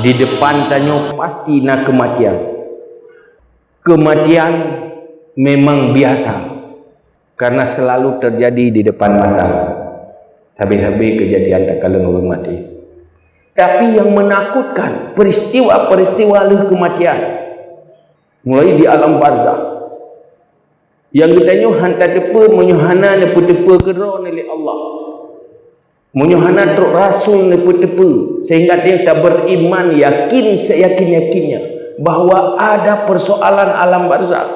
di depan tanya pasti nak kematian. Kematian memang biasa karena selalu terjadi di depan mata. Habis-habis kejadian tak kala orang mati. Tapi yang menakutkan peristiwa-peristiwa kematian mulai di alam barzakh. Yang katanya hantar depa menyuhana depa keron oleh Allah. Menyuhana truk rasul depa sehingga dia tak beriman yakin seyakin-yakinnya bahawa ada persoalan alam barzakh.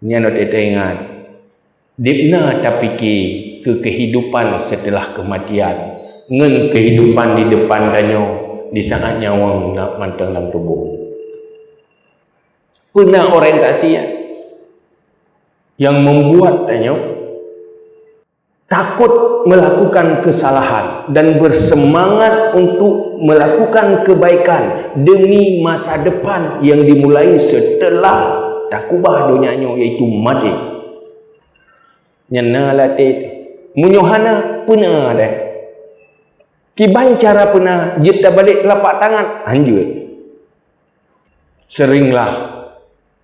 Ni nak kita ingat. Dipna tak fikir ke kehidupan setelah kematian. Ngen kehidupan di depan danyo di saat nyawa nak mantang dalam tubuh. Pernah orientasi yang membuat danyo takut melakukan kesalahan dan bersemangat untuk melakukan kebaikan demi masa depan yang dimulai setelah takubah dunianya iaitu mati. Nyana latih munyuhana pernah ada. Kiban cara pernah jita balik telapak tangan anjur. Seringlah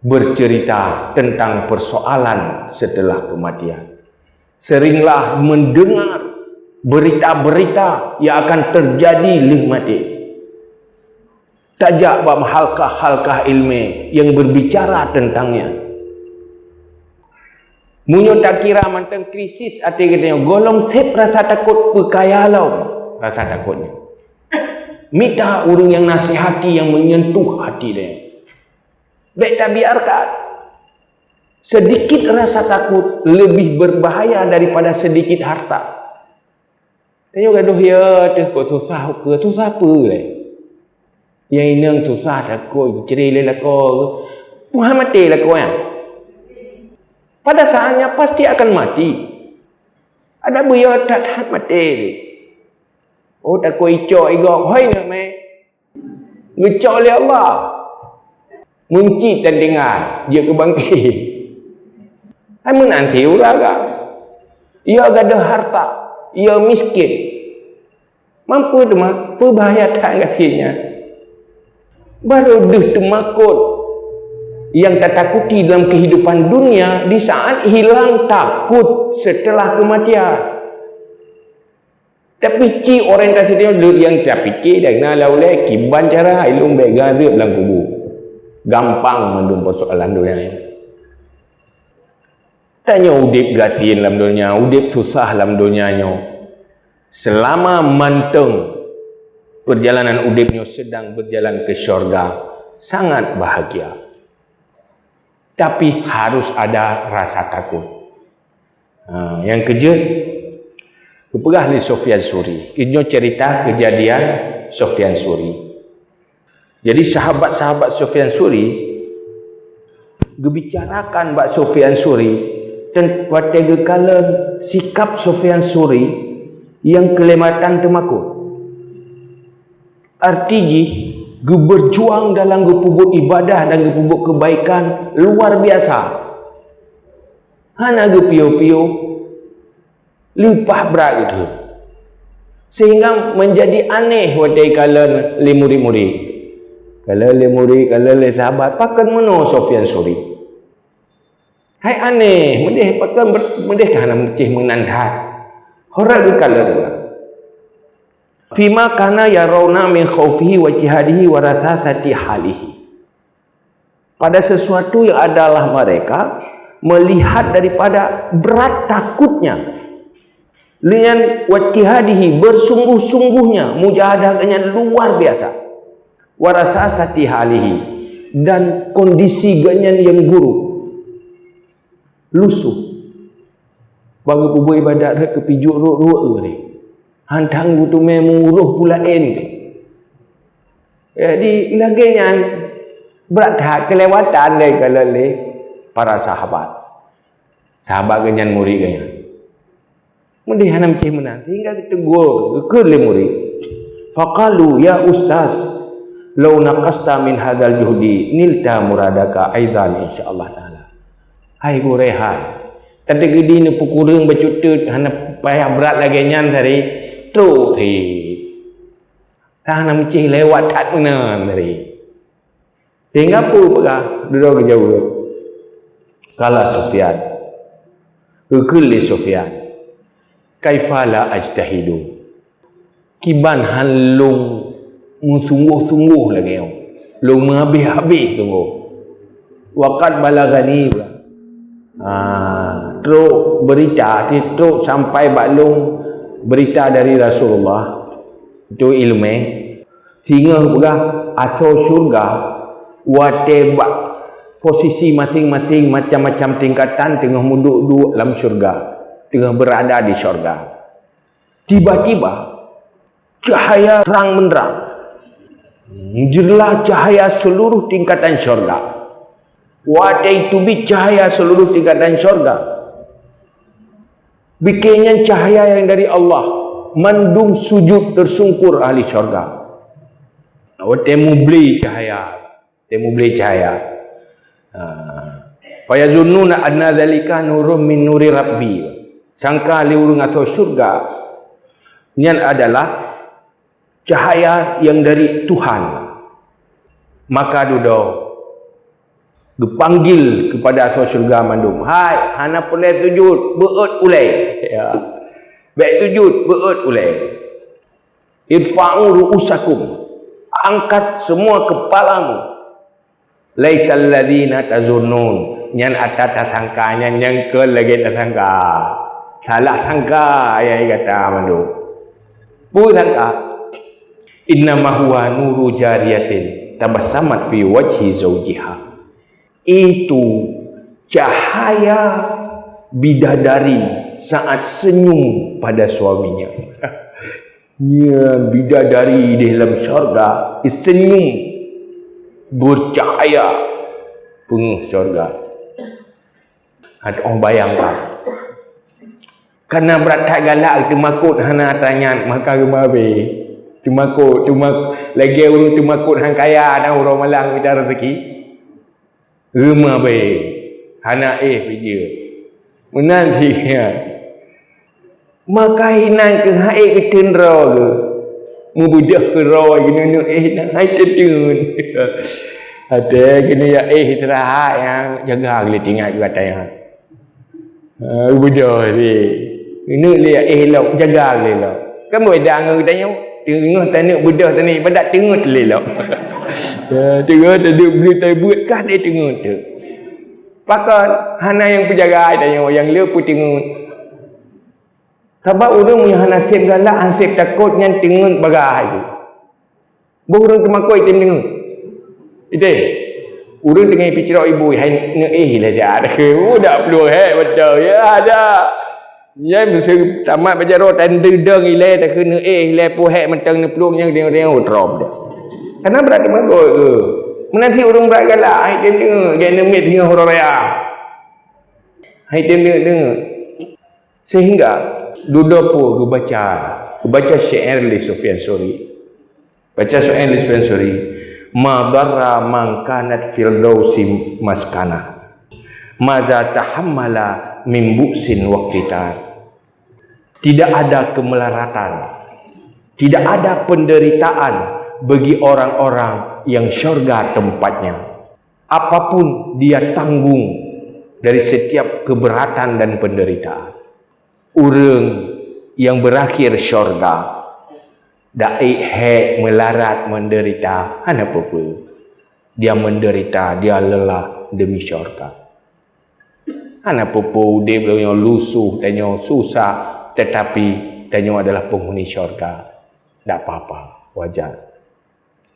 bercerita tentang persoalan setelah kematian. Seringlah mendengar berita-berita yang akan terjadi lepas mati. Tajak bab halkah-halkah ilmu yang berbicara tentangnya. Munyo tak kira mantang krisis hati katanya golong sep rasa takut perkayalau rasa takutnya. Minta orang yang nasihati yang menyentuh hati dia. Baik tak biarkan. Sedikit rasa takut lebih berbahaya daripada sedikit harta. Tanya gaduh ya, kok susah ke? Susah apa le? Yang inang susah takut, cerai le kau. Muhammad mati lah kau ya. Pada saatnya pasti akan mati. Ada buaya tak mati. Oh tak kau icok igok, hoi nak mai. Ngecok oleh Allah. Munci dan dengar dia kebangkit. Hai menanti uraga. Ia ada harta, ia miskin. Mampu demak berbahaya tak kasihnya. Baru deh temakut yang tak takuti dalam kehidupan dunia di saat hilang takut setelah kematian. Tapi ci orientasi dia yang tak fikir dah kenal oleh kiban cara ilmu begarib dalam kubur. Gampang mendung persoalan dunia ni. Tanya udip gatin dalam dunia, udip susah dalam dunianya. Selama manteng perjalanan udipnya sedang berjalan ke syurga, sangat bahagia. Tapi harus ada rasa takut. Yang kejut, kepegah ni Sufyan Suri. Ini cerita kejadian Sufyan Suri. Jadi sahabat-sahabat Sufyan Suri gebicarakan bak Sufyan Suri dan pada kala sikap Sufyan Suri yang kelematan temakut. Artinya berjuang dalam gepubuk ibadah dan gepubuk kebaikan luar biasa. Hana gepio-pio limpah berat itu. Sehingga menjadi aneh pada kala limuri-muri. Kalau le murid, kalau le sahabat, pakan mana Sufyan Suri? Hai aneh, mendih pakan mendih kana mencih menandhat. Horak ke kala dia. Fima kana yarawna min khaufihi wa jihadihi wa rasasati halihi. Pada sesuatu yang adalah mereka melihat daripada berat takutnya dengan wajihadihi bersungguh-sungguhnya mujahadahnya luar biasa. Warasasati halihi dan kondisi ganyan yang buruk lusuh bagi pubu ibadat ke pijuk ruh ni hantang butuh memuruh pula ni jadi laganya berat kelewatan dari kalau para sahabat ganyan murid ganyan mendih hanam cih menang sehingga ditegur ke le murid faqalu ya ustaz law naqasta min hadzal juhdi nilta muradaka aidan insyaallah taala. Hai go rehat. Tadi gedi ni pukurung bacutut hana payah berat lagi nyan hari tu thi. Hang nak mencih lewat tak benar dari. Sehingga apa pegah duduk ke jauh. Kala Sufyan. Kulli Sufyan. Kaifala ajtahidu. Kiban halung sungguh-sungguh lagi. Lung habis-habis tunggu. Waqad balagani. Teruk berita, teruk sampai baklung berita dari Rasulullah. Itu ilmu. Sehingga pegah asal syurga watebak posisi masing-masing macam-macam tingkatan tengah duduk dalam syurga, tengah berada di syurga. Tiba-tiba cahaya terang benderang menjelah cahaya seluruh tingkatan syurga. Itu cahaya seluruh tingkatan syurga. Bikinnya cahaya yang dari Allah, mandum sujud tersungkur ahli syurga. Temu beli cahaya. Fayazunnuna anna dzalika nurun min nuri rabbi. Sangka liurung atau syurga ini adalah cahaya yang dari Tuhan. Maka duduk dipanggil kepada asal syurga mandum. Hai, hana boleh sujud, beut ulai. Ya. Baik sujud, beut ulai. Irfa'u ru'usakum. Angkat semua kepalamu. Laisal ladina tazunnun. Nyan atas sangkanya nyangkel lagi tersangka. Salah sangka yang kata mandum. Bu sangka. Innama huwa nuru jariyatin tabassamat fi wajhi zawjiha. Itu cahaya bidadari saat senyum pada suaminya. Ya, bidadari di dalam syurga senyum bercahaya penuh syurga. Ada orang bayangkan. Karena berat galak temakut hana tanya maka gemabe. Temakut lagi orang temakut hang kaya dan orang malang kita rezeki. Gemabe. Hana dia. Menanti ya. Maka hinan ke hai ke tendra ke mubudah ke rawa gini nak hai tertun ada gini ya istirahat yang jaga boleh tinggal juga tanya mubudah ni ini lihat lo jaga boleh lo kan boleh dah ngau tanya tengah tanya budah tani pada tengah telih lo tengah tadi beli tai buat kah dia tengah tu pakat hana yang penjaga tanya yang dia pun tengah. Sebab orang yang nasib galak, nasib takut yang tengok bagai itu. Orang temakoi tengok. Itu. Orang tengah pikiran ibu, hai lah dia ada ke? Tak perlu betul ya ada. Ya mesti tamat baca roh tanda deng ile tak kena ile puhek mentang ne peluang yang dia drop dia. Karena berarti makoi ke. Menanti orang berat galak, hai tengok, dia nemit tengah orang raya. Hai tengok. Sehingga duduk pun baca syair li Sufyan Suri. Baca syair li Sufyan Suri. Ma darra man kanat fil dausi maskana. Maza tahammala min bu'sin waqtitar. Tidak ada kemelaratan. Tidak ada penderitaan bagi orang-orang yang syurga tempatnya. Apapun dia tanggung dari setiap keberatan dan penderitaan. Orang yang berakhir syurga da'i melarat menderita apa pun dia menderita, dia lelah demi syurga apa pun dia punya lusuh dan yang susah tetapi dan yang adalah penghuni syurga tak apa-apa, wajar.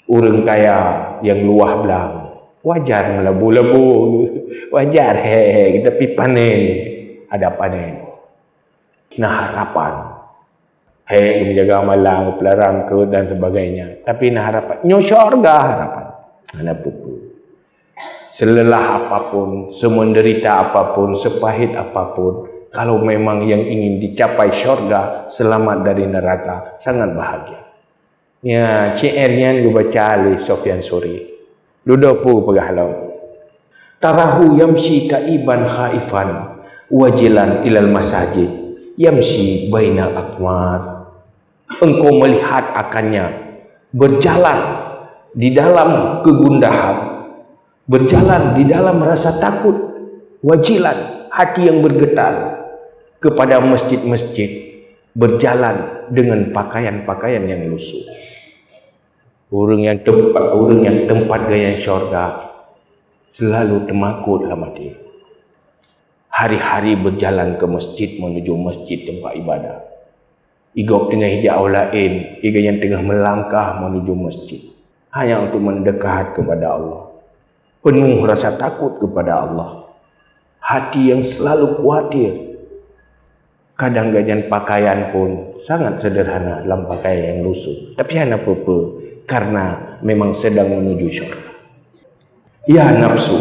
Orang kaya yang luah belang wajar melebu-lebu wajar tapi panen ada panen. Nah harapan menjaga malang, pelarang ke dan sebagainya. Tapi nah harapan nyo syurga harapan. Ana pupu. Selelah apapun, semenderita apapun, sepahit apapun, kalau memang yang ingin dicapai syurga, selamat dari neraka, sangat bahagia. Ya, syairnya lu baca Ali Sufyan Suri. Duduk pu pegahlau. Tarahu yamshi kaiban khaifan wajilan ilal masajid. Yamshi bainal akmar. Engkau melihat akannya berjalan di dalam kegundahan, berjalan di dalam rasa takut, wajilan, hati yang bergetar kepada masjid-masjid, berjalan dengan pakaian-pakaian yang lusuh. Orang yang tempat gaya syurga selalu temakutlah mati. Hari-hari berjalan ke masjid, menuju masjid tempat ibadah. Igop tengah hijau lain, iga yang tengah melangkah menuju masjid, hanya untuk mendekat kepada Allah. Penuh rasa takut kepada Allah. Hati yang selalu khawatir. Kadang gajian pakaian pun sangat sederhana dalam pakaian yang lusuh. Tapi hanya apa-apa, karena memang sedang menuju syurga. Ya nafsu,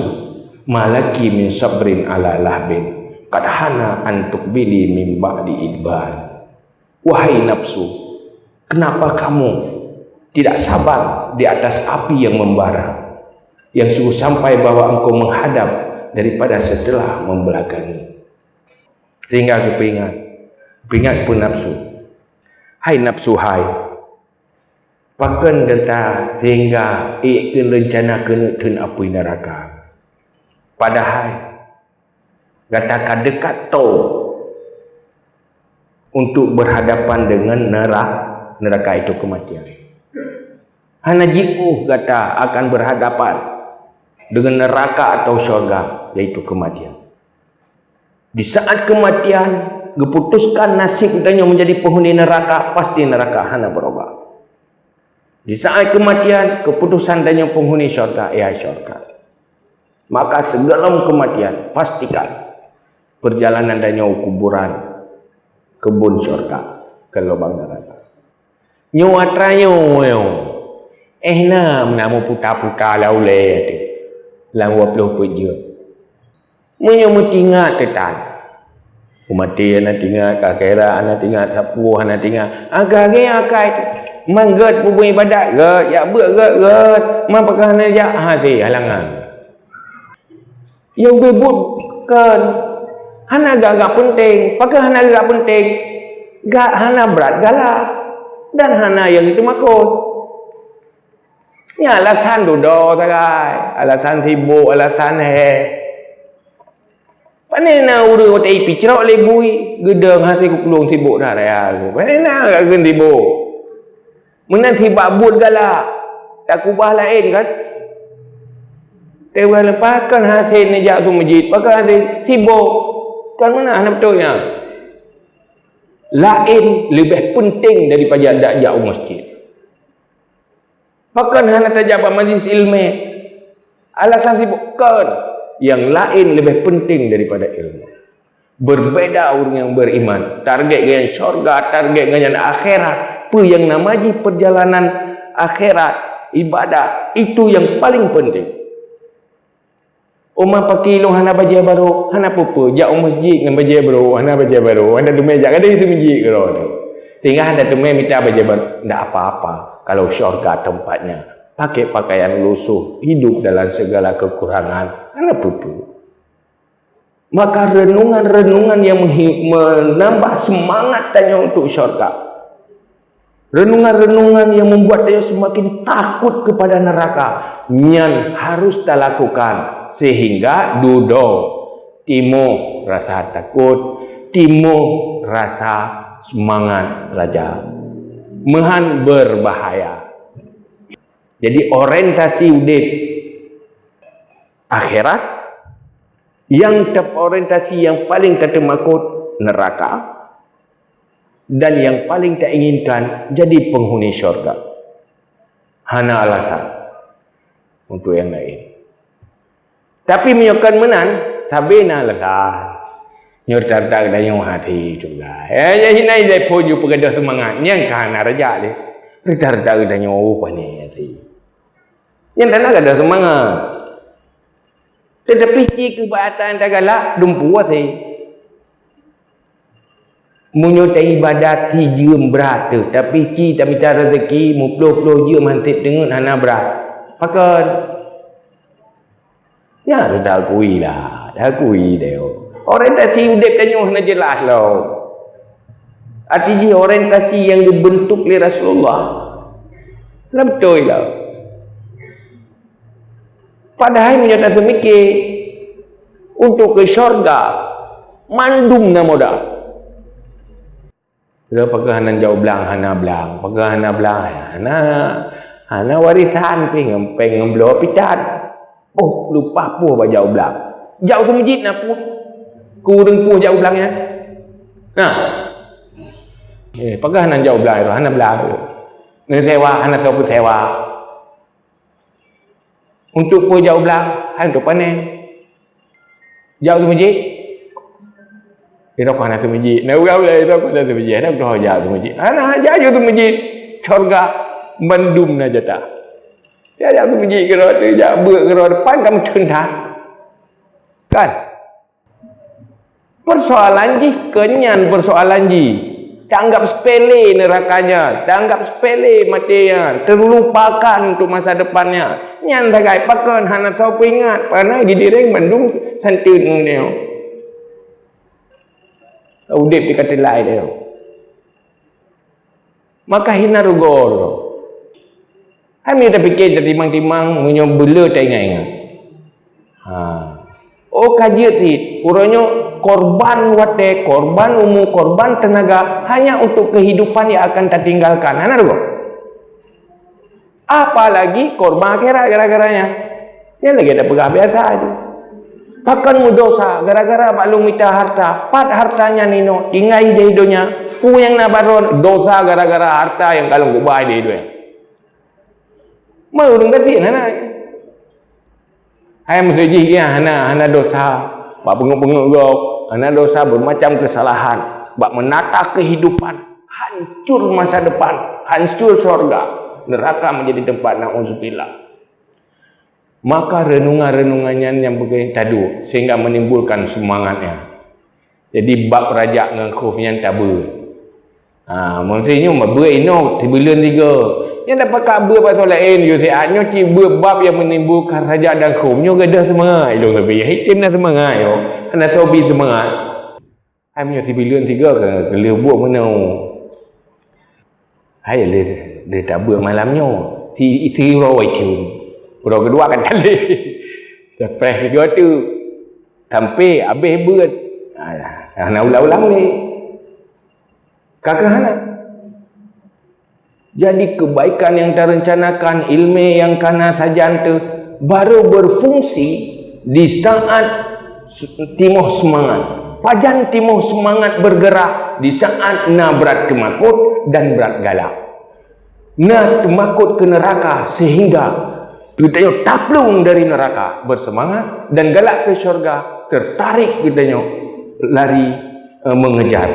malaki min sabrin ala lahbin, qad hana antuk bili min ba'di idban. Wahai nafsu, kenapa kamu tidak sabar di atas api yang membara, yang sungguh sampai bahwa engkau menghadap daripada setelah membelakangi. Sehingga aku peringat pun nafsu. Hai nafsu, hai, pakan data sehingga ikut rencana kena tun api neraka. Padahal katakan dekat tau untuk berhadapan dengan neraka itu kematian. Hana jiku kata akan berhadapan dengan neraka atau syurga, yaitu kematian. Di saat kematian keputuskan nasib katanya menjadi penghuni neraka, pasti neraka hana berubah. Di saat kematian keputusan tanya penghuni syurga, ya syurga. Maka sebelum kematian pastikan perjalanan tanya kuburan, kebun syurga, ke lubang neraka. Nyawa trayo namu puta-puta laule tu. Lang 20 peje. Menyamu tinggal tetan. Umati ana tinggal kakera, ana tinggal sapu, ana tinggal agak akai tu. Manggat pubu ibadat get, ya get. Mapakah ana ja si halangan. Yang bebut kan hana agak penting, pakai hana agak penting, gak hana berat galak, dan hana yang itu makut. Ini alasan dodo sagai, alasan sibuk, alasan Panena uru otai picrok lebui, gedeng hati kukulung sibuk dah raya. Panena agak gen sibuk. Menan tiba but galak, tak kubah lain kan? Tewa lepas kan hasil nejak tu masjid, pakai hasil sibuk. Kan mana anak betulnya? Lain lebih penting daripada dak jauh masjid. Bahkan hana terjabat majlis ilmu. Alasan sibuk kan yang lain lebih penting daripada ilmu. Berbeda orang yang beriman. Target dengan syurga, target dengan akhirat. Apa yang namaji perjalanan akhirat, ibadah, itu yang paling penting. Umar pakilo hana baca baru, hana apa-apa, jauh masjid dengan baca baru, hana baca baru, ada tu meja, ada itu masjid kalau tu. Tinggal ada tu minta baca baru, tidak apa-apa. Kalau syurga tempatnya, pakai pakaian lusuh, hidup dalam segala kekurangan, hana apa-apa. Maka renungan-renungan yang menambah semangat tanya untuk syurga. Renungan-renungan yang membuat dia semakin takut kepada neraka, yang harus kita lakukan. Sehingga duduk timu rasa takut, timu rasa semangat raja, mehan berbahaya. Jadi orientasi udip akhirat, yang orientasi yang paling termakut neraka, dan yang paling tak inginkan jadi penghuni syurga. Hana alasan untuk yang lain. Tapi menyokan menan, sabina lah. Nyortar tak ada yang hati juga. Ya hinai dia poju pegadah semangat. Yang kahana raja le. Nyortar tak ada yang pani hati. Yang tak ada semangat. Tetapi jika kebaatan tak galak, dumpu hati. Menyotai ibadat si jiem berat tu. Tapi ci tak minta rezeki, muploh-ploh jiem hantip dengan hana berat. Pakan. Ya, dah akui lah. Dah akui dia. Orientasi udip tanya nak jelas lah. Artinya orientasi yang dibentuk oleh Rasulullah. betul lah. Padahal menyata semikir untuk ke syurga mandum na modal. Dia pagahanan jauh belang, hana belang, pagahanan belang, hana warisan pengen belau pitat. Oh, lupa puh ba jauh belang. Jauh ke masjid nak puh. Kurang puh jauh belangnya. Nah. Pagahanan jauh belang itu, hana belang. Ni sewa, hana tahu sewa. Untuk puh jauh belang, hana tu panen. Jauh ke masjid. Kita kau nak ke masjid. Nak urang lah kita kau nak ke masjid. Nak kau jauh ke masjid. Anak jauh ke masjid. Syurga mendum na jatah. Dia jauh ke masjid ke roda, jauh buat ke roda depan kamu cendah. Kan? Persoalan ji kenyan persoalan ji. Tanggap sepele nerakanya, tanggap sepele matinya, terlupakan untuk masa depannya. Nyan bagai pakan hana tahu ingat, panai di direng mendum santin dia. Udip dikata lain dia. Maka hina rugol. Kami dah fikir timang-timang menyobela tak ingat. Oh kajian ni, urangnya korban wate, korban umum, korban tenaga hanya untuk kehidupan yang akan tertinggalkan. Hana rugol. Apalagi korban akhirat gara-garanya. Dia lagi ada pegawai biasa aja. Bahkan mudosa gara-gara balu minta harta, pat hartanya nino ingai dia hidupnya, yang nabaron dosa gara-gara harta yang kalau gubah dia hidupnya. Mau ngati nana. Hai musiji dia hana dosa, bak bengok-bengok gok, hana dosa bermacam kesalahan, bak menata kehidupan, hancur masa depan, hancur surga, neraka menjadi tempat na'udzubillah. Maka renungan-renungannya yang begini tadu sehingga menimbulkan semangatnya. Jadi bab rajak dengan khufnya tabu. Maksudnya mabur ino tibulan 3. Yang dapat kabar pasal lain yo siatnya tiba bab yang menimbulkan rajak dan khufnya gadah semangat lo tapi hitim dah semangat yo. Ana sobi semangat. Amnya tibulan 3 ke lebuh menau. Hai le tabu malamnya. Ti rawai tiu. Pura kedua kan tali. Lepas juga tu. Sampai habis berat. Nak ulang-ulang ni. Kakak Hana. Jadi kebaikan yang terencanakan, ilmu yang kana sajan tu baru berfungsi di saat timuh semangat. Pajan timuh semangat bergerak di saat na berat kemakut dan berat galak. Na kemakut ke neraka sehingga kita taplung dari neraka bersemangat dan galak ke syurga tertarik kita lari mengejar.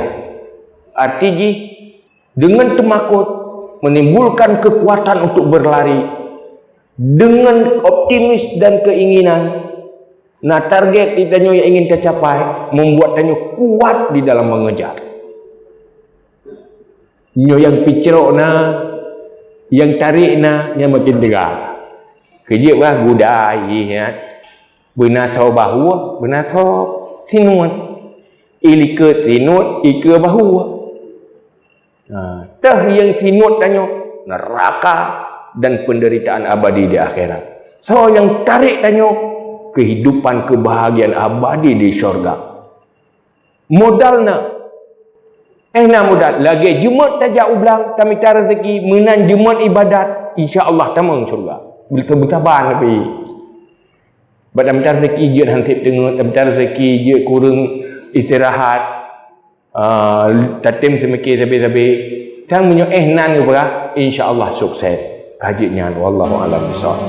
Artinya dengan temakut menimbulkan kekuatan untuk berlari dengan optimis dan keinginan. Nah target kita yang ingin tercapai membuat kita kuat di dalam mengejar. Yang picirok na, yang tarik na, yang makin tegak. Kerja lah gudai ya. Benar tahu bahu, benar tahu tinut. Ilike tinut, ike bahu. Tah yang tinut tanya neraka dan penderitaan abadi di akhirat. So yang tarik tanya kehidupan kebahagiaan abadi di syurga. Modalna modal lagi Jumaat tajak ublang kami cara rezeki menan Jumaat ibadat insya-Allah tamang syurga. Bersabar tapi badan rezeki je hansip tengok badan rezeki je kurang istirahat tatim semikir sabi-sabi kan punya nan ke berah insya-Allah sukses kajinya wallahu alam bisawab.